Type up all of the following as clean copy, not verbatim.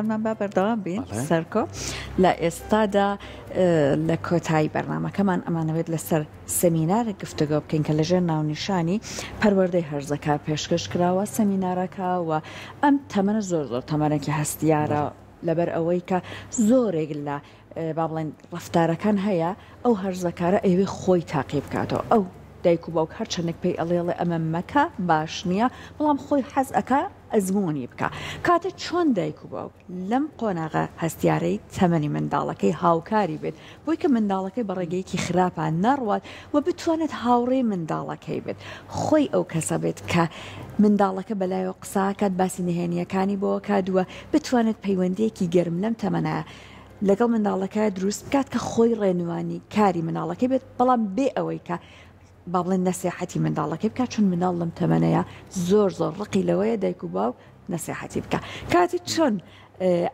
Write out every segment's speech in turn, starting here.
من با بەردەوام بین سەرکۆ لە ئێستادا لە کۆتایی بەرنامەکەمان ئەمانەوێت لەسەر سەمینارە گفتوگۆ بکەین کە لەژێر ناونیشانی پەروەردەی هەرزەکار پێشکەش کراوە سەمینارەکە و ئەم تەمەنە زۆر تەمەنێکی هەستیارە لەبەر ئەوەی کە زۆرێک لە با بڵێن ڕەفتارەکان هەیە ئەو هەرزەکارە ئەوێ خۆی تاقی بکاتەوە ئەو دایک و باوک هەرچەندێک پێی ئەڵێڵێ ئەمە مەکە باش نییە بەڵام خۆی حەز ئەکا ئەزمموی بکە کاتە چۆن دایک و باوک لەم قۆناغە هەستیارەی تەمەنی منداڵەکەی هاوکاری بێت بۆی کە منداڵەکەی بە ڕێگەیەکی خراپە نەڕوات و بتوانێت هاوڕێ منداڵەکەی بێت خۆی ئەو کەسە بێت کە منداڵەکە بەلایەوە قساکات باسی نهێنیەکانی بۆ کادووە بتوانێت پەیوەندیەکی گەرم لەم تەمەنایە لەگەڵ منداڵەکە دروست بکات کە خۆی ڕێنوانی کاری مناڵەکەی بێت بەڵام بێ ئەوەی کە با بڵێن نەسیحەتی منداڵەکەی بکات چون منداڵ لەم تەمەنەیە زۆر ڕقی لەوەیە دایک و باوک نەسیحەتی بکە کاتی چۆن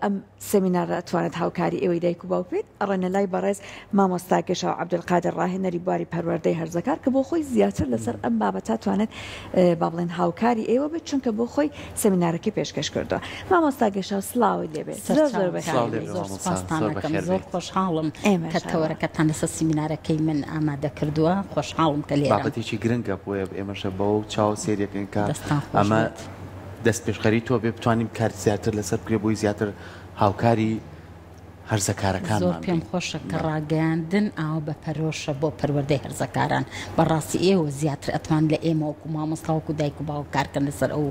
ئەم سەمینارە ئەتوانێت هاوکاری ئێوەی دایک و باوک بێت ئەڕێنە لای بەڕێز مامۆستا گەشاو عەبدولقادر ڕاهێنەری بواری پەروەردەی هەرزەکار کە بۆ خۆی زیاتر لەسەر ئەم بابەتە توانێت با بڵێن هاوکاری ئێوە بێت چونکە بۆ خۆی سەمینارەکەی پێشکەش کردووە مامۆستا گەشاو سڵاوی لێبێت زۆر خۆشحاڵم کە تەوەرەکەتان لەسەر سەمینارەکەی من ئامادە کردووە خۆشحاڵم کە لێرە بابەتێکی گرنگە بۆیە ئێمەشە بەوە چاو سێریەکەین کە ئەمە دەست پێشخەری تۆ بێ بتوانیم کار زیاتر لەسەر بکرێ بۆی زیاتر هاوکاری هەرزەکارەکان زۆر پێم خۆشە کە ڕاگەاندن ئاو بە پەرۆشە بۆ پەروەردەی هەرزەکاران بەڕاستی ئێوە زیاتر ئەتوان لە ئێمە وەکو مامۆستاوەکو دایک و باوک کارکەن لەسەر ئەو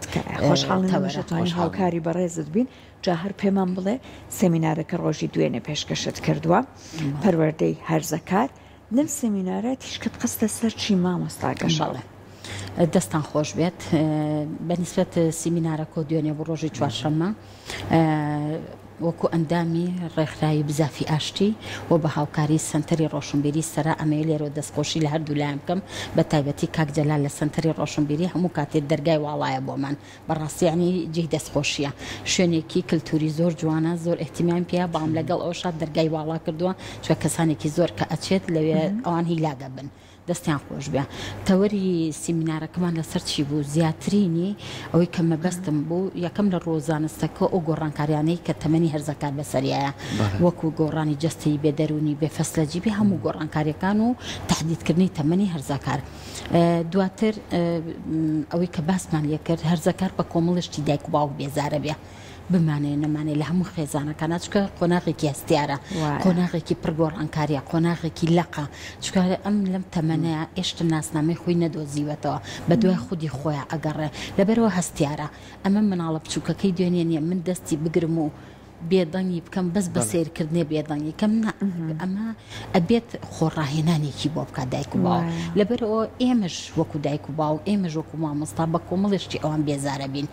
خۆشحاڵی هاوکاری بەڕێزت بین جا هەر پێمان بڵێ سەمینارەکە ڕۆژی دوێنێ پێشکەشت کردووە پەروەردەی هەرزەکار لەم سەمینارە تیشکت قستە سەر چی مامۆستا گەشاو دەستان خۆش بێت بەنسبەت سیمینارەکە دوێنێ بۆ ڕۆژی چوارشەممە وەکو ئەندامی ڕێکخراوی بزافی ئاشتی و بە هاوکاری سنتەری ڕۆشنبیری سەرا ئەمەیە لێرە دەستخۆشی لە هەردوو لایەن بکەم بە تایبەتی کاک جەلال لە سنتەری ڕۆشنبیری هەموو کاتێک دەرگای واڵایە بۆمان بەڕاستی ینی جێی دەستخۆشیە شوێنێکی کللتوری زۆر جوانە زۆر احتیمام پێە بام لەگەڵ ئەوشا دەرگای واڵا کردووە چوە کەسانێکی زۆر کە ئەچێت لەوێ ئەوان هیلاگە بن دەستیان خۆش بێ تەوەری سیمینارەکەمان لەسەر چی بوو زیاترینی ئەوەی کە مەبەستم بوو یەکەم لە ڕۆزانستەکە ئەو گۆڕانکاریانەی کە تەمەنی هەرزەکار بەسەریایە وەکو گۆڕانی جەستی بێدەرونی بێفەسلەجیبی هەموو گۆڕانکاریەکان و تهدیدکردنی تەمەنی هەرزەکار دواتر ئەوەی کە باسمان لێ کرد هەرزەکار بە کۆمەڵشتی دایک و باوک بێزارە بێ بمانێ نەمانێ لە هەموو خێزانەکان چکە قۆناغێکی هەستیارە قۆناغێکی پرگۆڕانکاریە قۆناغێکی لەقە چکە ئەم لەم تەمەنەیە ئێشتا ناسنامەی خۆی نەدۆزیوەتەوە بە دوای خودی خۆیان ئەگەڕێ لەبەرەوە هەستیارە ئەمە مناڵە بچووکەکەی دوێنێ نیە من دەستی بگرم و بێدەنگی بکەم بەس بە سیرکردنێ بێدەنگی کەم ئەمە ئەبێت خۆڕاهێنانێکی بۆ بکات دایک و باو لەبەرەوە ئێمەش وەکو دایک و باو ئێمەش وەکو مامۆستا بە کۆمەڵشتی ئەوان بێزارە بین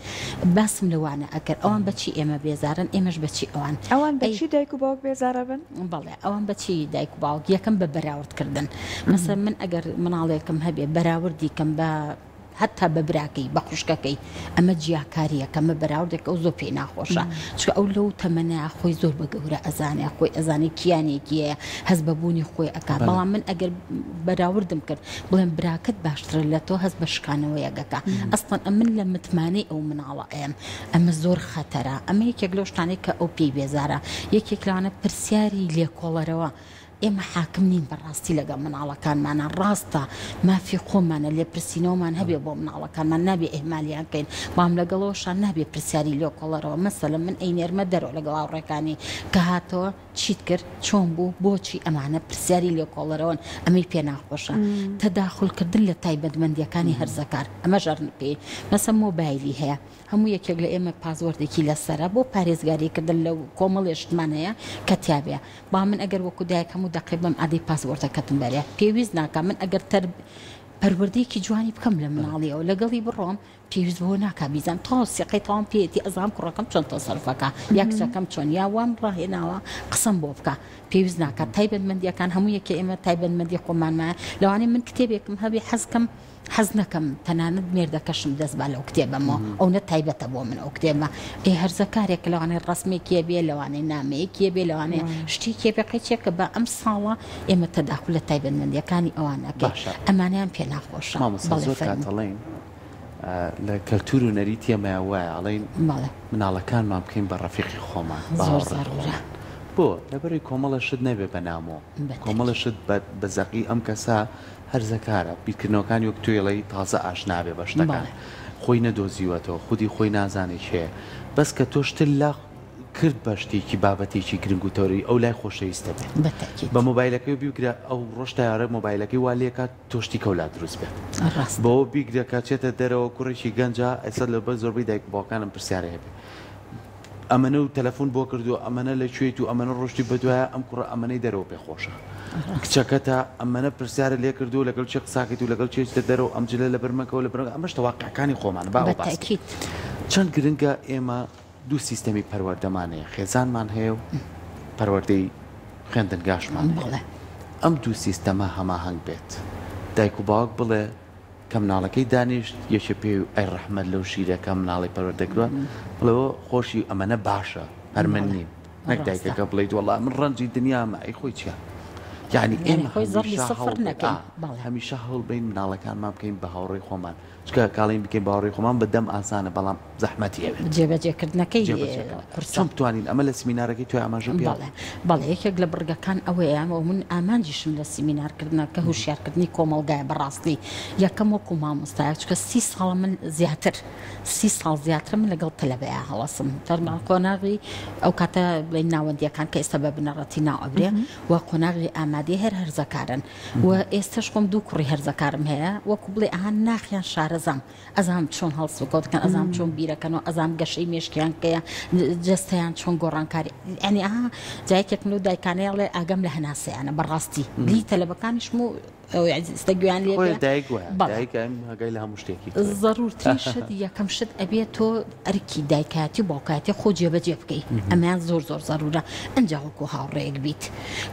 باسم لەوانە ئەکەر ئەوان بەچی ئێمە بێزارن ئێمەش بەچی ئەوان بەچی دایک و باوک بێزارە بن بەڵێ ئەوان بەچی دایک و باوک یەکەم بە بەراوردکردن مەسەڵەن من ئەگەر مناڵێکم هەبێ بەراوردی کەم بە حتا بە براکەی بە خوشکەکەی ئەمە جیاکاریە کەمە بەراوردێک ئەو زۆر پێی ناخۆشە چکە ئەو لەو تەمەنەیە خۆی زۆر بە گەورە ئەزانێ خۆی ئەزانێ کیانێکیە هەست بەبوونی خۆی ئەکا بەڵام من ئەگەر بەراوردم کرد بڵێن براکەت باشترە لە تۆ هەست بە شکانەوە یەکەکە ئەسڵەن ئەمن لە متمانەی ئەو مناڵە ئەمە زۆر خەتەرە ئەمە یەکێک لەو شتانەی کە ئەو پێی بێزارە یەکێک لەوانە پرسیاری لێکۆڵەرەوە ئێمە حاکم نین بەڕاستی لەگەڵ مناڵەکانمانە ڕاستە مافی خۆمانە لێ پرسینەوەمان هەبێ بۆ مناڵەکانمان نابێ ئێمالیان بکەین بام لەگەڵەوەشان نابێ پرسیاری لێکۆڵەرەوە مەسەلەن من ئەینێرمە دەرەوە لەگەڵ هاوڕێکانی کە هاتەوە چیت کرد چۆن بوو بۆچی ئەمانە پرسیاری لێکۆڵەرەوەن ئەمەی پێ ناخۆشە تەداخولکردن لە تایبەتمەندیەکانی هەرزەکار ئەمە ژەرن پێی مەسە مۆبایلی هەیە هەموو یەکێک لە ئێمە پاسوەردێکی لەسەرە بۆ پارێزگاریکردن لەو کۆمەڵێشتمان هەیە کە تیاابێ با من ئەگەر وەکو دایک هەموو دەقیبم ئادەی پاسوەردەکەتم بەرێ پێویست ناکە من ئەگەر پەروەردەیەکی جوانی بکەم لە مناڵیەوە لەگەڵی بڕۆم پێویست بۆ ناکا بیزان تا سیقەی تاوان پێێتی ئەزام کوڕەکەم چۆن تەسەرفەکە یاکچەکەم چۆن یا وام ڕاهێناوە قسم بۆ بکە پێویست ناکات تایبەتمەندیەکان هەموو یەکێ ئێمە تایبەتمەندی خۆمانمایە لەوانەیە من کتێبێکم هەبێ حەزکەم حەز نەکەم تەنانەت مێردەکەشم دەست با لەو کتێبەمەوە ئەو نە تایبەتە بۆ من ئەو کتێبە هەرزەکارێک لەوانەیە ڕسمێکیە بێ لەوانەیە نامەیەکیە بێ لەوانەیە شتێکی بێقەچێکە بە ئەم ساڵە ئێمە تەداخل لە تایبەتمەندیەکانی ئەوانەکە ئەمانیان پێ ناخۆشە زۆر کاتەڵێن لە کەلتور و نەریتیە مایوایە ئەڵێن مناڵەکانمان بکەین بە ڕەفیقی خۆمان بۆ لەبەری کۆمەڵە شت نەبێ بە نامۆ کۆمەڵە شت بە زەقی ئەم کەسا هەرزەکارە بیرکردنەوەکانی وەک توێڵی تازە ئاشنابێ بە شتەکان خۆی نەدۆزیوەتەوە خودی خۆی نازانێت شێ بەس کە تۆ شتل لا کرد بە شتێکی بابەتێکی گرنگ و تۆری ئەو لای خۆشەویستە بێت بە مۆبایلەکەی بیگرە ئەو ڕۆژ یارە مۆبایلەکەی وا لێکات تۆشتی کەولا دروست بێت بۆ بیگرە کاچێتە دەرەوە کوڕێکی گەنجە ئەسە لەبەر زۆربەی دایک باوکانم پرسیارە هەبێ ئەمەنە و تەلەفۆن بۆ کردو ئەمەنە لەکوێیت و ئەمەنە ڕۆشتی بەدوایە ئەم کوڕە ئەمەنەی دەرەوە پێخۆشە کچەکەتە ئەمەنە پرسیارە لێ کردو لەگەڵ چێ قساکەیت و لەگەڵ چێتە دەرەوە ئەم جلە لە بەرمەکەەوە لە بەرمە ئەمەش تەواقعەکانی خۆمان باوەکی چەند گرنگە ئێمە دوو سیستەمی پەروەردەمانەیە خێزانمان هەیە و پەروەردەی خوێندنگاشمان ئەم دوو سیستەمە هەماهەنگ بێت دایک و باوک بڵێ کە مناڵەکەی دانیشت یەکێ پێ ئەی ڕەحمەت لەو شیرەکە مناڵی پەروەردەکردووە بڵێەوە خۆشی ئەمەنە باشە هەر من نیم نەک دایکەکە بڵێیت وەڵا من ڕەنجی دنیامە ئەی خۆی چیە یعنی ئێمە هەمیشە هەوڵ بین مناڵەکانمان بکەین بە هاوڕێی خۆمان چکە کاڵین بکەین باوەڕێی خۆمان بە دەم ئاسانە بەڵام زەحمەتی ئەوێت جێبەجێکردنەکەی چۆن بتوانین ئەمە لە سمینارەکەی توی ئاماژە بێ بەڵێ یەکێک لە بڕگەکان ئەوەیە و من ئامانجیشم لە سیمینارکردنە کە هوشیارکردنی کۆمەڵگایە بەڕاستی یەکەم وەکو مامۆستایە چکە 30 ساڵ من زیاتر 30 ساڵ زیاتر من لەگەڵ تەلەبەیە هەڵەسم تەرمان قۆناغی ئەو کاتە بڵێن ناوەندیەکان کە ئێستا بە بنەڕەتی ناو ئەبرێ و قۆناغی ئامادەی هەر هەرزەکارن و ئێستش خۆم دوو کوڕی هەرزەکارم هەیە وەکو بڵێ ئاهان ناخیان شارەزام ئەزام چۆن هەڵسوکەوتکەن ئەزام چۆن بیرەکەنەوە ئەزام گەشەی مێشکیان کەیە جستیان چۆن گۆڕانکاری ئەنی ئاها جایکێکم و دایکانەیەڵێ ئاگەم لە هەناسەیانە بەڕاستی گلی تەلەبەکانیشم و ئێستاگویان لێ هەگای لە هەموو شتێکی ضرورترین شت یەکەم شت ئەبێت تۆ ئەرکی دایکاتی باوکاتی خۆ جێبەجێ بکەیت ئەمەیان زۆر زۆر ضرورە ئەنجا وەکو هاوڕێیەک بیت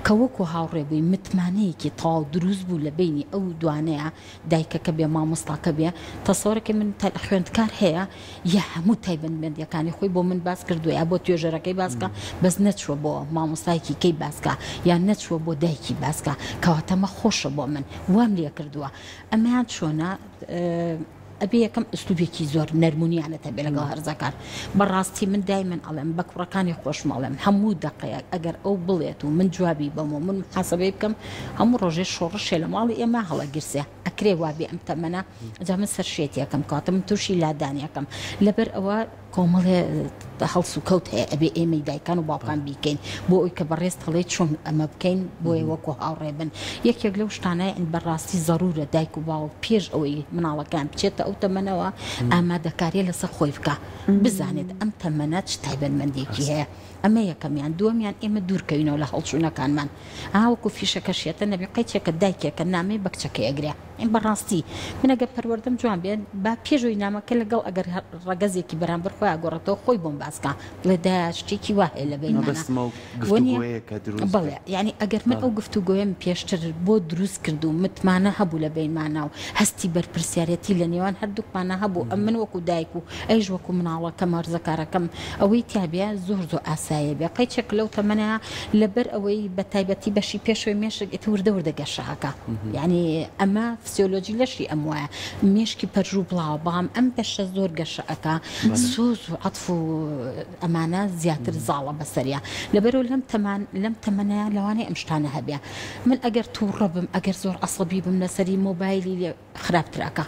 کە وەکو هاوڕێ بووی متمانەیەکی تاو دروست بوو لە بینی ئەو دوانەیە دایکەکە بێ مامۆستاکە بێ تەسەوەرێکی من خوێندکار هەیە یا هەموو تایبەتمەندیەکانی خۆی بۆ من باس کردووە یا بۆ توێژەرەکەی باسکە بەس نەچووە بۆ مامۆستایەکی کەی باسکە یان نەچووە بۆ دایکی باسکە کەواتەمە خۆشە بۆ من وام لێ کردووە ئەمەیان چۆنە ئەبێ یەکەم ئوسلوبێکی زۆر نەرمونیانەتە بێ لەگەڵ هەرزەکار بەڕاستی من دایمەن ئەڵێم بە کوڕەکانی خۆشمەڵێم هەموو دەقەیە ئەگەر ئەو بڵێت و من جوابی بەمەوە من محاسەبەی بکەم هەموو ڕۆژێ شۆڕشێ لە ماڵی ئێمە هەڵەگیرسێ ئەکرێ وابێ ئەم تەمەنە ئەجا من سەر شێتیەکەم کاتە من تووشی لادانیەکەم لەبەر ئەوە کۆمەڵێ هەڵس و کەوت هەیە ئەبێ ئێمەی دایکان و باوکان بیکەین بۆ ئەوی کە بەڕێست هەڵێ چۆن ئەمە بکەین بۆیە وەکو هاوڕێ بن یەکێک لەو شتانەیە بەڕاستی ضرورە دایک و باوک پێش ئەوەی مناڵەکان بچێتە ئەو تەمەنەوە ئامادەکاریە لەسەر خۆی بکە بزانێت ئەم تەمەنە چ تایبەتمەندێکی هەیە ئەمە یەکەمیان دووەمیان ئێمە دوورکەوینەوە لە هەڵچوونەکانمان ئاوەکو فیشەکەشێتە نەبێ قەیچێکە دایکێکە نامەی بە کچەکە ئەگرێ ئەم بەڕاستی من ئەگەر پەروەردەم جوان بێن با پێشەوەی نامەکە لەگەڵ ئەگەر ڕەگەزێکی بەرامبەر خۆی ئاگۆڕێتەوە خۆی بۆم باسکە بڵێ دا شتێکی وا هەیە لە بینمانە بەڵێ یعنی ئەگەر من ئەو گفتوگۆیم پێشتر بۆ دروست کردو متمانە هەبوو لە بینمانە و هەستی بەرپرسیارەتی لە نێوان هەردووکمانە هەبوو ئەم من وەکو دایک و ئەیش وەکو مناڵەکەم هەرزەکارەکەم ئەوەی تیابێ زۆر زۆر ئاسایە بێ قەیچێک لەو تەمەنە لەبەر ئەوەی بە تایبەتی بەشی پێشەوەی مێشک وردە وردە گەشەکە یعنی ئەمە فسیۆلۆژی لەشی ئەم وایە مێشکی پەرژوو بڵاو بەڵام ئەم بەشە زۆر گەشەکە سۆز و عەتف و ئەمانە زیاتر زاڵە بەسەریە لەبەرەوە لەم تەمەنەیە لەوانەیە ئەم شتانە هەبێ من ئەگەر تووڕە بم ئەگەر زۆر عەسەبی بم لەسەری مۆبایلی لێ خراپترەکە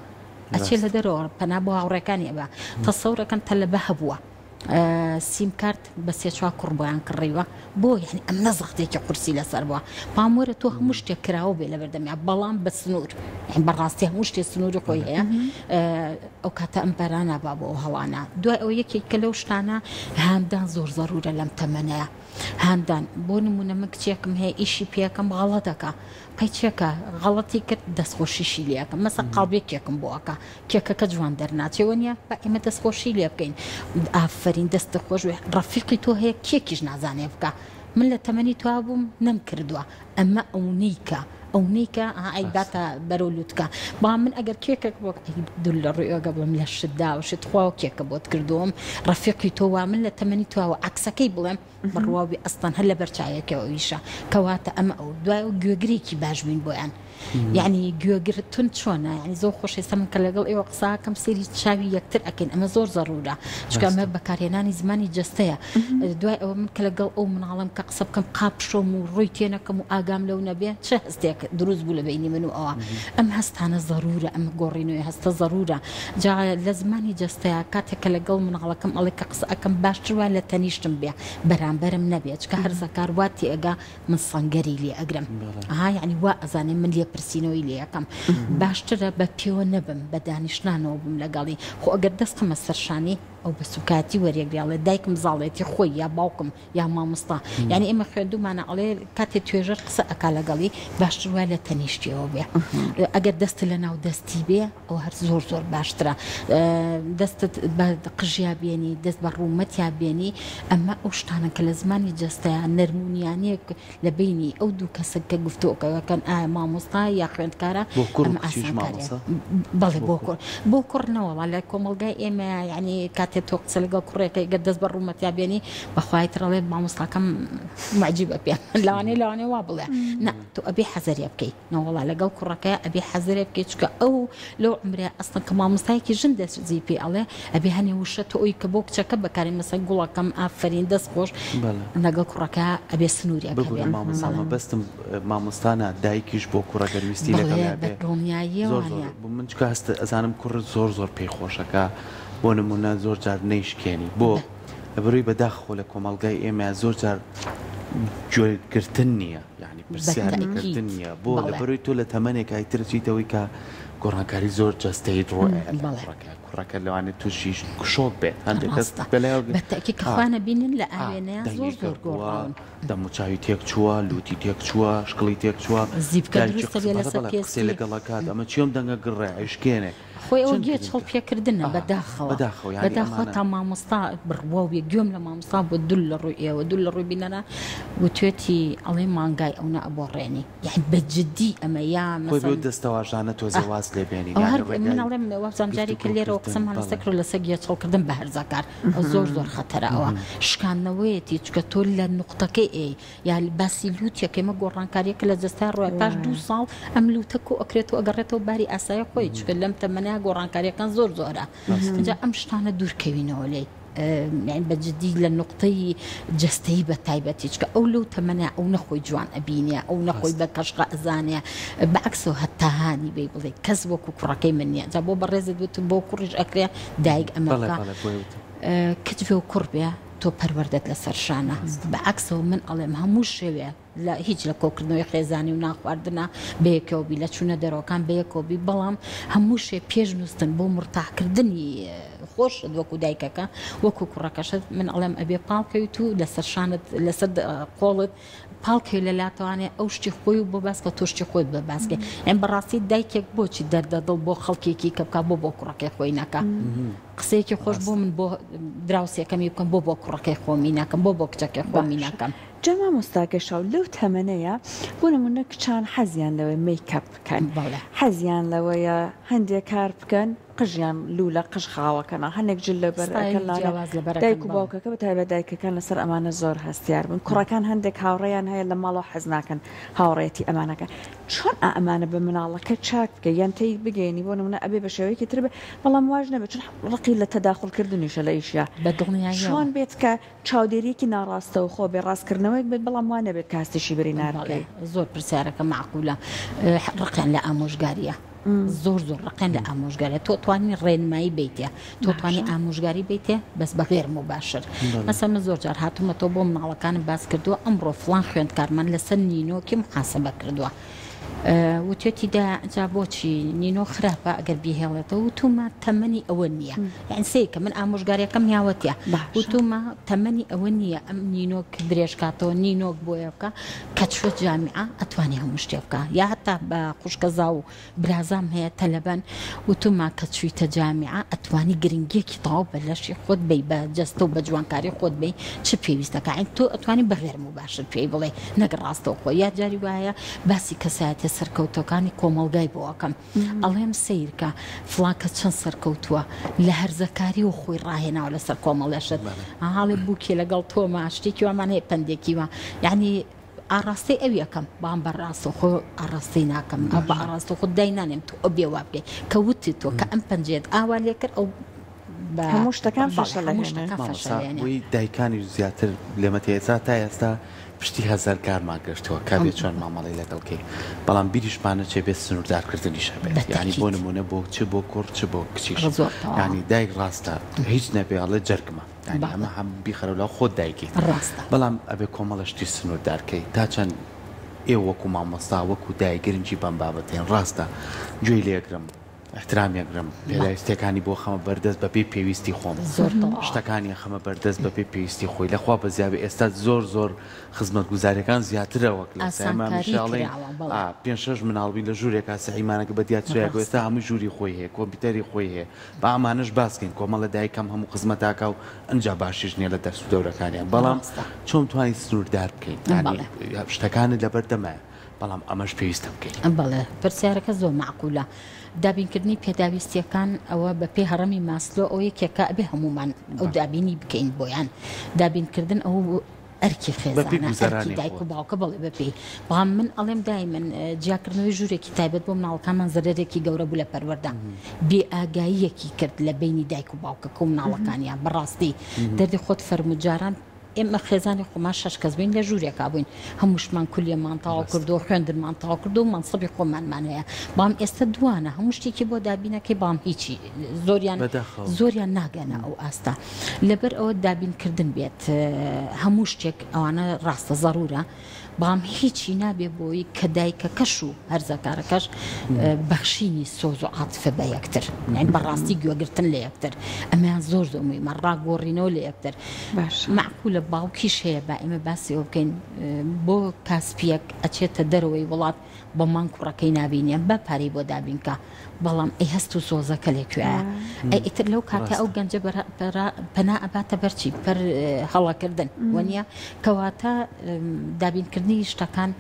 ئەچێ لە دەرەوە پەنا بۆ هاوڕێکانی ئەبە تەسەورەکەن تەلەبە هەبووە سیم کارت بە سێ چوار کوڕ بۆیان کڕیوە بۆ یعنی ئەم نەزەختێکی قورسی لەسەر بووە پاموەرە تۆ هەموو شتێک کراوە بێ لە بەردەمیا بەڵام بە سنوور بەڕاستی هەموو شتێ سنووری خۆی هەیە ئەو کاتە ئەم بەرانە با بۆ ئەو هەڵانە دوای ئەو یەکێک کە لەو شتانە هاندان زۆر زەرورە لەم تەمەنەیە هاندان بۆ نمونە من کچێکم هەیە ئیشی پێەکەم غەڵەتەکە قەیچێکە غەڵەتی کرد دەستخۆشیشی لێەکەم مەسە قاڵبێکێکم بۆەکە کێکەکە جوان دەرناچێەوە نیە بە ئێمە دەستخۆشی لێ بکەین ئافرین دەستە خۆش ڕەفیقی تۆ هەیە کێکیش نازانێ بکە من لە تەمەنی توا بووم نەم کردووە ئەمە ئەو نیکە ئەو نیکە ئایباتە بەرەولوتکە با من ئەگەر کێکێک بۆ دوول لە ڕوێگە بڵم لە شتدا و شت خوا و کێکە بۆت کردووەم ڕەفیقی تۆوا من لە تەمەنی تواوە عکسەکەی بڵێم بڕواوی ئەستان هەر لە بەرچایەکەوە ئیشە کەواتە ئەمە ئەو دوای و گوێگرێکی باش بووین بۆیان یعنی گوێگرتون چۆنە یعنی زۆر خۆشەویستە کە لەگەڵ ئێوە قساکەم سێری چاوی یەکتر ئەکەین ئەمە زۆر زەڕورە چونکە ئەمە بەکارهێنانی زمانی جەستەیە دوای ئەوە من کە لەگەڵ ئەو مناڵم کە قسە بکەم قاپشۆم و ڕووی تێنەکەم و ئاگام لەو نەبێ چه هەستێک دروست بوو لە بینی من و ئەوە ئەم هەستانە زەڕورە ئەمە گۆڕینەوەی هەستە زەڕورە جا لە زمانی جەستەیە کاتێککە لەگەڵ مناڵەکەم ئەڵێ کە قسە ئەەکەم باشتر وای لە تەنیشتم بێ بەرامبەرم نەبێت چکە هەرزەکار واتی ئەگا من سەنگەری لێ ئەگرم یعنی وا ئەزانێ من لێ پرسیینەوەی لێ یەکەم باشترە بە پێوە نەبم بە دانیشتانەوە بم لەگەڵی خۆ ئەگەر دەستقمە سەرشانی ئەو بە سوکاتی وەرێگریاڵێ دایکم زاڵێتی خۆی یا باوکم یا مامۆستا یعنی ئێمە خوێندومانە ئەڵێ کاتێ توێژەر قسە ئەکا لەگەڵی باشتر وای لە تەنیشتیەوە بێ ئەگەر دەست لە ناو دەستی بێ ئەو هەر زۆر زۆر باشترە دەستت بە قژیا بێنی دەست بە ڕوومەتیا بێنی ئەمە ئەو شتانە کە لە زمانی جەستەیە نەرمونیانەیەک لە بینی ئەو دوو کەسە کە گفتوکەکەن ئایا مامۆستا یا خوێندکارە بەڵێ بۆ کوڕنەوە لە کۆمەلگای ئێمە یعنی کاتێ تۆ قسە لەگەڵ کوڕێکە گە دەست بە ڕوومەتیا بێنی بەخوای ترەڵێ مامۆستاکەم معجیبە پێ لەوانێ وا بڵێ نه تۆ ئەبێ حەزەریە بکەیت نەوەڵا لەگەڵ کوڕەکەی ئەبێ حەزەرێ بکەیت چکە ئەو لەو عمرێ ئەستن کە مامۆستایەکی ژن دەستی پێ ئەڵێ ئەبێ هەنێ وشە تۆ ئەوی کە بۆ کچەکە بەکاری مەسەن گوڵەکەم ئافرین دەست خۆش لەگەڵ کوڕەکە ئەبێ سنووری بەستم مامۆستانە دایکیش بۆ کوڕە گەرویستی لەگەڵ من چکە هەست ئەزانم کوڕ زۆر زۆر پێی خۆشەکە بۆ نمونە زۆر جار نەیشکێنی بۆ لەبەروی بەداخۆ لە کۆمەڵگای ئێمە زۆر جار گوێگرتن نییە یعنی پرسیارکردن نییە بۆ لەبەروی تۆ لە تەمەنێک ئایترچیتەوەی کە گۆڕانکاری زۆر جەستەی کوڕەکە لەوانێت تووشیش شۆک بێت هەندێک بەتەکی کەخوانە بینن لە ئاوێنەیە زۆر زۆر گۆڕاون دەموچاوی تێک چووە لوتی تێک چووە شکڵی تێک چووە زیبکە دروستە بێ لەسەر قسەی لەگەڵەکات ئەمە چیۆم دەنگە گڕێ ئەیشکێنێ خۆی ئەو گێ چڵ پێکردنە بەداخەوە تا مامۆستا بڕوە و گوێم لە مامۆستا بۆ دوول لە ڕووی ئێوە دوول لە ڕووی بینەرە وتێتی ئەڵێ مانگای ئەو نەبۆڕێنی یعنی بەجددی ئەمە یا دەستەواژانە تۆزە واز لێ بێنی منڵێم وەزانجاری کە لێرە قسەمان لەسەکر لەسەر گێ چڵکردن بە هەرزەکار زۆر زۆر خەتەرە ئەوە شکاندنەوەیەتی چکە تۆ لە نقطەکەی ئێ یا باسی لووتێک ئێمە گۆڕانکاریەکە لە جەستای ڕۆی پاش 2 ساڵ ئەم لووتەکە و ئەکرێت و ئەگەڕێتەوە باری ئاسایی خۆی چکە لەم تەمەنە گۆڕانکاریەکان زۆر زۆرە اینجا ئەم شتانە دوورکەوینەوە لێ بەجددی لە نقطەی جەستەی بە تایبەتی چکە ئەو لەو تەمەنە ئەو نەخۆی جوان ئەبینە ئەو نەخۆی بە کەشقە ئەزانێ بەعکسەوە هەتاهانی بێ بڵێ کەس وەکو کوڕەکەی من نییە جا بۆ بەڕێزت وت بۆ کوڕیش ئەکرێ دایک ئەمەکە کچێ و کوڕ بێ تۆ پەروەردەت لەسەر شانە بەعکسەوە من ئەڵێم هەموو شێوێ لە هیچ لە کۆکردنەوەی خێزانی و ناخواردنە بەیەکەوەبی لە چوونە دەرەوەکان بەیەکەوەبی بەڵام هەموو شێ پێش نووسن بۆ مرتاحکردنی خۆش وەکو دایکەکە وەکو کوڕەکەشت من ئەڵێم ئەبێ پاڵکەویت و لەسەر شانت لەسەر قۆڵت پاڵکەوی لە لاتوانێ ئەو شتی خۆی و بۆ باسکە تۆشتی خۆی بە باسکە ئەم بەڕاستی دایکێک بۆچی دەردەدڵ بۆ خەڵکێکی کە بکە بۆ کوڕەکەی خۆی ناکە قسەیەکی خۆش بۆ من بۆ دراوسێکەکەمی بکەم بۆ کوڕەکەی خۆمی ناکەم بۆ کچەکەی خۆمی ناکەم جەما مۆستاگەشاو لەو تەمەنەیە بۆ نمونە کچان حەزیان لەوەی میکەپ بکەن حەزیان لەوەیە هەندێک کار بکەن قژیان لوولە قژ خاوەکەنە هەندێک جل لە بەرەکە دایک و باوکەکە بە تایبەت دایکەکان لەسەر ئەمانە زۆر هەستیار بن کوڕەکان هەندێک هاوڕێیان هەیە لە ماڵەوە حەز ناکەن هاوڕێتی ئەمانەکە چۆن ئەمانە بە مناڵەکە چاک بکە یان تی بگەینی بۆ نمونە ئەبێ بە شێوەیەکی تر بێ بەڵام واژ نەبێت چون ڕقی لە تەداخڵکردنیشە لە ئیشیا چۆن بێت کە چاودێریەکی ناڕاستەوە خۆ بێ ڕاستکردنەوەیک بێت بەڵام وانە بێت کاستێکی بری نارڵێ زۆر پرسیارەکە معقولە ڕقیان لە ئامۆژگاریە زۆر زۆر ڕقیان لە ئامۆژگارە تۆ توانی ڕێنمایی بیتە تۆ توانی ئامۆژگاری بیتێ بەس بە غێر مباشر مەسەڵەن من زۆر جار هاتوومەتەوە بۆ مناڵەکانم باس کردووە ئەمڕۆ فڵان خوێندکارمان لەسەر نینۆکی محاسەبە کردووە وتێتی جا بۆچی نینۆ خراپە ئەگەر بیهێڵێتەوە وتومە تەمەنی ئەوە نییە یان سێکە من ئامۆژگاریەکەم نیاوەتە وتومە تەمەنی ئەوە نییە ئەم نینۆک درێژکاتەوە نینۆک بۆیە بکە کە چوە جامیعە ئەتوانی هەموو شتێ بکە یا هەتا بە خوشکەزا و برازام هەیە تەلەبەن وتومە کە چویتە جامیعە ئەتوانی گرنگێکی تەواو بە لەشی خۆت بی بە جەستە و بە جوانکاری خۆت بی چ پێویستەکە تۆ ئەتوانی بە غێر مباشر پێی بڵێ نەگەر ڕاستەوە خۆ یا جاری وایە باسی کەسایەتە سەرکەوتەکانی کۆمەڵگای بۆەکەم ئەڵێم سیرکە فڵاکە چەند سەرکەوتووە لە هەرزەکاری و خۆی ڕاهێناوە لەسەر کۆمەڵێشت هاڵێ بووکێ لەگەڵ تۆمە شتێکی وامان هەیە پندێکی وە یعنی ئاڕاستی ئەو یەکەم بام بەڕاست و خۆ ئاڕاستی ناکەم ئەو بە ئاڕاست و خۆ داینانێم تو ئەو بێوا بکەی کە وتی تۆ کە ئەم پەنجێت ئاوا لێ کرد ئەو هەموو شتەکان فەشەڵەی دایکانی زیاتر لێمە ئێستا تا ئێستا پشتی هەزار کارمان گەشتەوە کابێت چۆن مامەڵی لەگەڵکەی بەڵام بیریشمانە چێ بێت سنووردارکردنیشە بێت یعنی بۆ نمونە بۆ چ بۆ کوڕ چ بۆ کچیش ینی دایک ڕاستە هیچ نەبێڵە جەرگمە ئەمە هەم بیخەرە لە خۆ دایکی بەڵام ئەبێ کۆمەڵشتی سنووردارکەی تا چەند ئێوە وەکو مامۆستا وەکو دایگرنجی بەم بابەتێن ڕاستە گوێی لێگرم احترامیەگرم پێداویستەکانی بۆ خەمە بەردەست بەپێی پێویستی خۆم شتەکانی خەمە بەردەست بەپێی پێویستی خۆی لەخوا بە زیابێ ئێستا زۆر خزمەتگوزاریەکان زیاترە وەک لە سامانشاڵێ 5-6 مناڵبی لە ژوورێکا سەحیمانەکە بە دیاترایەک ئێستا هەموو ژووری خۆی هەیە کۆمپیوتەری خۆی هەیە بە ئەمانش باسکەین کۆمەڵە دایکەم هەموو خزمەتاکە و ئەنجا باشیش نییە لە دەرس و دەورەکانیان بەڵام چۆن توانی سنووردار بکەیت شتەکانت لەبەردەمایە بەڵام ئەمەش پێویستە بکەیت بەڵێ پرسیارەکە زۆر معقولە دابینکردنی پێداویستیەکان ئەوە بە پێی هەڕەمی ماسلۆ ئەو یەکێکە ئەبێ هەمومان ئەو دابینی بکەین بۆیان دابینکردن ئەو ئەرکی خێزانە ئەرکی دایک و باوکە بەڵێ بەپێی بەڵام من ئەڵێم دایمەن جیاکردنەوەی ژوورێکی تایبەت بۆ مناڵەکانمان زەرێکی گەورە بوو لە پەروەردە بێ ئاگاییەکی کرد لە بینی دایک و باوکەکە و مناڵەکانیان بەڕاستی دەردی خۆت فەرموجاران ئێمە خێزانی خۆمان 6 کەس بووین لە ژوورێکا بووین هەمووشمان کولیەمان تاوا کردو خوێندنمان تاوا کردو و مەنسەبی خۆمانمان هەیە بەڵام ئێستا دوانە هەموو شتێکی بۆ دابینەکەی بەڵام هیچی زۆریان ناگەنە ئەو ئاستا لەبەر ئەوە دابینکردن بێت هەموو شتێک ئەوانە ڕاستە زەڕورە بەڵام هیچی نابێ بۆی کە دایکەکەش و هەرزەکارەکەش بەخشینی سۆز و عاتفە بە یەکتر بەڕاستی گوێگرتن لە یەکتر ئەمەیان زۆر زۆمووی ڕاگۆڕینەوە لە یەکتر معقولە باوکیش هەیە با ئێمە باسی ئەو بکەین بۆ کاسپیەک ئەچێتە دەرەوەی وڵات بە مانگ کوڕەکەی نابینیە بە پارەی بۆ دابینکە بەڵام ئەی هەست و سۆزەکە لێکوێیە ئیتر لەو کاتە ئەو گەنجە پەنا ئەباتە بەرچی پەر هەڵەکردن وەنیە کەواتە دابینکردنی شتەکان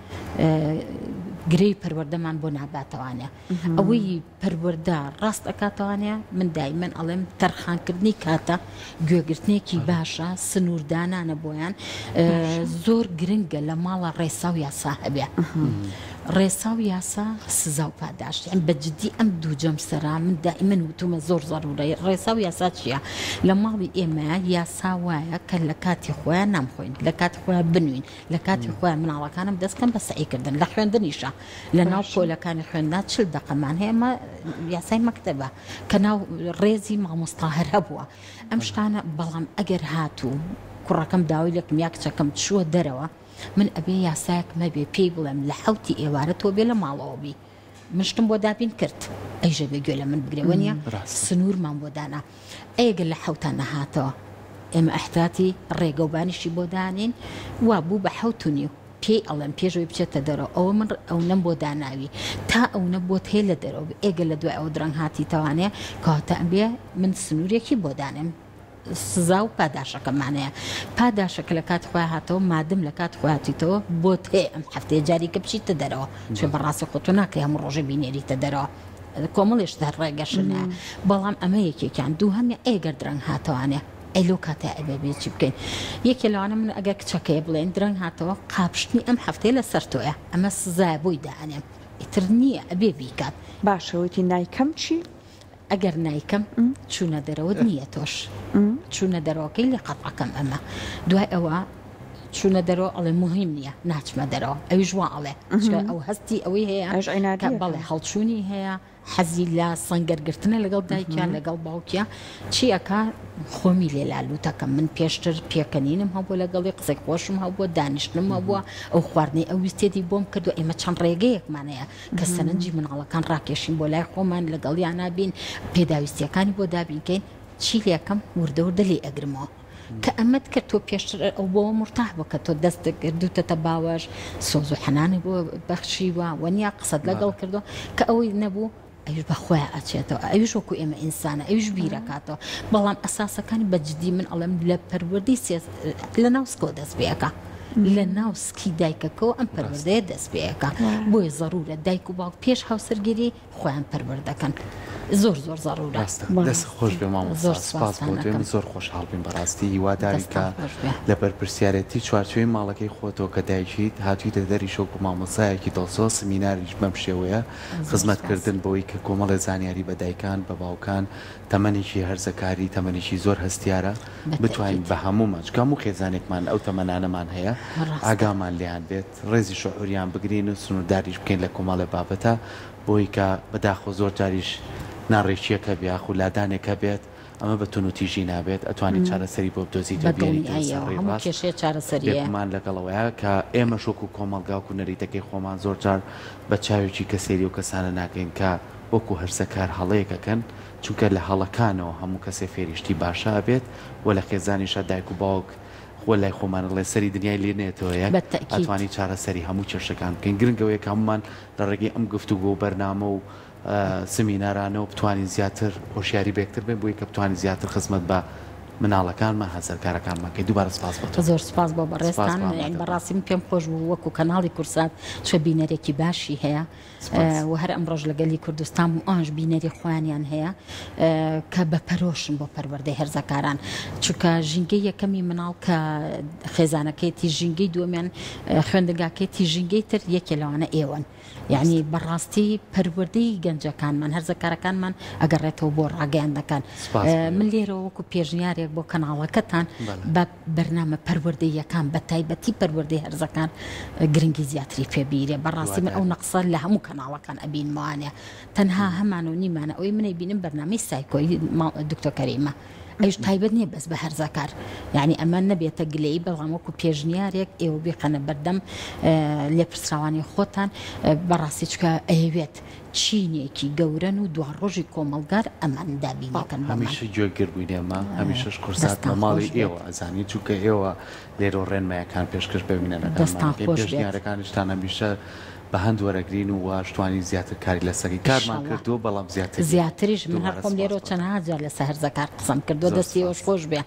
گرەی پەروەردەمان بۆ ناباتەوانە ئەوەی پەروەردە ڕاست ئەکاتەوانە من دایمەن ئەڵێم تەرخانکردنی کاتە گوێگرتنێکی باشە سنووردانانە بۆیان زۆر گرنگە لە ماڵە ڕێسا و یاسا هەبێ ڕێسا و یاسا سزا و پاداش بەجددی ئەم دوو جەمسەرا من دائیمەن وتومە زۆر زەڕورەیە ڕێسا و یاسا چییە لە ماڵی ئێمە یاسا وایە کە لە کاتی خۆیان نامخۆین لە کاتی خۆیان بنوین لە کاتی خۆیان مناڵەکانم دەستکەم بە سعیکردن لە خوێندنیشە لە ناو پۆلەکانی خوێندا 40 دقەمان هەیە ئەمە یاسای مەکتەبە کە ناو ڕێزی مامۆستا هەر هەبووە ئەم شتانە بەڵام ئەگەر هاتوو کوڕەکەم داوای لەکم یا کچەکەم چووە دەرەوە من ئەبێ یاسایەکمە بێ پێی بڵێم لە حوتی ئێوارە تۆ بێ لە ماڵەوە بی مشتم بۆ دابین کرد ئەیژە بێ گوێ لە من بگرێوە نیە سنوورمان بۆ دانا ئەگەر لە حوتان نەهاتەوە ئێمە ئەحتاتی ڕێگەوبانیشی بۆ دانین وا بوو بە حوتونی پێی ئەڵێم پێشەوەی بچێتە دەرەوە ئەوە من ئەو نەم بۆ داناوی تا ئەو نەبووت هەیە لە دەرەوە ئێگە لە دوای ئەو درەنگ هاتی تەوانەیە کەواتە ئەمبێ من سنوورێکی بۆ دانێم سزا و پاداشەکەمانەیە پاداشەکە لە کات خۆی هاتەوە مادم لە کات خۆاتیتەوە بۆت هەیە ئەم هەفتەیە جاریکە بچیتە دەرەوە چێ بەڕاستی خۆتۆ ناکەی هەموو ڕۆژە بینێریتە دەرەوە کۆمەڵێش دەر ڕێگەشنە بەڵام ئەمە یەکێکیان دوو هەمیە ئێگەر درەنگ هاتەوانێ ئەی لەو کاتە ئەبێ بێ چی بکەین یەکێ لەوانە من ئەگەر کچەکەی بڵێن درەنگ هاتەوە قاپشتنی ئەم هەفتەیە لەسەر تۆیە ئەمە سزای بۆی دانێم ئیتر نییە ئەبێ بیکات باشەوەتی نایکەم چی؟ ئەگەر نایکەم چوونە دەرەوەت نییە تۆش چوونە دەرەوەکەی لە قەڕەکەم ئەمە دوای ئەوە چوونە دەرەوە ئەڵێ مهم نییە ناچمە دەرەوە ئەویش وا ئەڵێ ئەو هەستی ئەوەی هەیە بەڵێ هەڵچوونی هەیە حەزی لە سەنگەرگرتنە لەگەڵ دایکیان لەگەڵ باوکیە چیەکە خۆمی لێلالوتەکەم من پێشتر پێکەنینم هەبووە لەگەڵی قسەی خۆشم هەبووە دانیشتنم هەبووە ئەو خواردنی ئەو ویستێتی بۆم کردو ئێمە چەند ڕێگەیەکمانەیە کە سەرنجی مناڵەکان ڕاکێشین بۆ لای خۆمان لەگەڵیان نابین پێداویستیەکانی بۆ دابینکەین چی لێکەم وردەوردە لێ ئەگرمەوە کە ئەمەد کرد تۆ پێشتر ئەو بۆەوە مرتاح بە کە تۆ دەست کردوتەتە باوەش سۆز و حەنانی بۆ بەخشیوە وەنیا قسەت لەگەڵ کردو کە ئەوەی نەبوو ئەوش بەخۆیان ئەچێتەوە ئەوش وەکو ئێمە ئینسانە ئەوش بیرەکاتەوە بەڵام ئەساسەکانی بەجددی من ئەڵێم لە پەروەردەی لە ناو سکۆ دەست بێەکە لە ناو سکی دایکەکەەوە ئەم پەروەردەیە دەست پێەکە بۆیە ضرورە دایک و باوک پێش هاوسەرگیری خۆیان پەروەردەکەن زۆر ضرورە. دەست خۆش بێ مامۆستا سپاس بۆ توێ زۆر خۆشحاڵ بین بەڕاستی هیواداری کە لە بەرپرسیارەتی چوارچوێی ماڵەکەی خۆتەوە کە دایکیت هاتوویتە دەری شۆک و مامۆسایەکی دڵسۆ سمیناریش بەم شێوەیە خزمەتکردن بەوەی کە کۆمەڵە زانیاری بە دایکان بە باوکان تەمەنێکی هەرزەکاری تەمەنێکی زۆر هەستیارە بتوانین بە هەموو مەچکام و خێزانێکمان ئەو تەمەنانەمان هەیە ئاگامان لێیان بێت ڕێزی شعوریان بگرین و سنوورداریش بکەین لە کۆمەڵە بابەتە بۆی کە بەداخۆ زۆر جاریش ناڕێکیەکە بێ خولادانێکە بێت ئەمە بە تونوتیژی نابێت ئەتوانین چارەسەری بۆ بدۆزیتە بێمان لەگەڵەوەیە کە ئێمە شۆک و کۆمەڵگا و نەریتەکەی خۆمان زۆر جار بە چاوێکی کەسێری و کەسانە ناکەین کە وەکو هەرسەکار هەڵەیەکەکەن چونکە لە هەڵەکانەوە هەموو کەسێ فێریشتی باشا بێت و لە خێزانیشە دایک و باوک وە لای خۆمان لێ سەری دنیای لێنێتەوەیە ئەتوانی چارەسەری هەموو کێشەکان بکەین گرنگەوەیە کە هەمومان لە ڕێگەی ئەم گفتوگۆ و بەرنامە و سمینارانەوە بتوانین زیاتر هۆشیاری بێکتر بێن بۆی کە بتوانین زیاتر خزمەت بە مناڵەکانمان هەزارکارەکانمان کە دووبارە سپاس بۆ زۆر سپاس بۆ بەڕێستان بەڕاستی من پێم خۆش بوو وەکو کەناڵی کورسات چۆ بینەرێکی باشی هەیە و هەر ئەم ڕۆژ لەگەلی کوردستان و ئاش بینەری خۆیانیان هەیە کە بە پەرۆشن بۆ پەروەردەی هەرزەکاران چونکە ژینگەی یەکەمی مناڵ کە خێزانەکەیەتی ژینگەی دووەمیان خوێندەگاکێتی ژینگەی تر یەکێ لەوانە ئێوەن یعنی بەڕاستی پەروەردەی گەنجەکانمان هەرزەکارەکانمان ئەگەڕێتەوە بۆ ڕاگەیاندەکان من لێرە وەکو پێشنیارێک بۆ کەناڵەکەتان بە بەرنامە پەروەردەیەکان بە تایبەتی پەروەردەی هەرزەکان گرنگی زیاتری پێبیرێ بەڕاستی من ئەو نەقسە لە هەموو کەناڵەکان ئەبینمانە تەنها هەمان و نیمانە ئەوی منەی بینم بەرنامەی سایکۆی دکتۆر کەریمە ئەوش تایبەت نییە بەس بە هەرزەکار یعنی ئەمە نەبێتە گلەی بەڵام وەکو پێشنیارێک ئێوە بێقەنە بەردەم لێپرسراوانی خۆتان بەڕاستی چکە ئەوێت چینێکی گەورەن و دوا ڕۆژی کۆمەڵگار ئەمان دابینەکەن هەمیشە گوێگربووینێمە هەمیشەش قورسات ماڵی ئێوە ئەزانی چووکە ئێوە لێرە ڕێنمایەکان پێشکەش ببینەکان پێشنیارەکانشتان هەمیشە بە هەند وەرەگرین و واشتوانی زیاتر کاری لەسەری کارمان کردو بەڵام زیاتریش من هەر خۆم لێرە چەند هەزار لەسەر هەرزەکار قسەم کردو دەستی ئەوش خۆش بێ.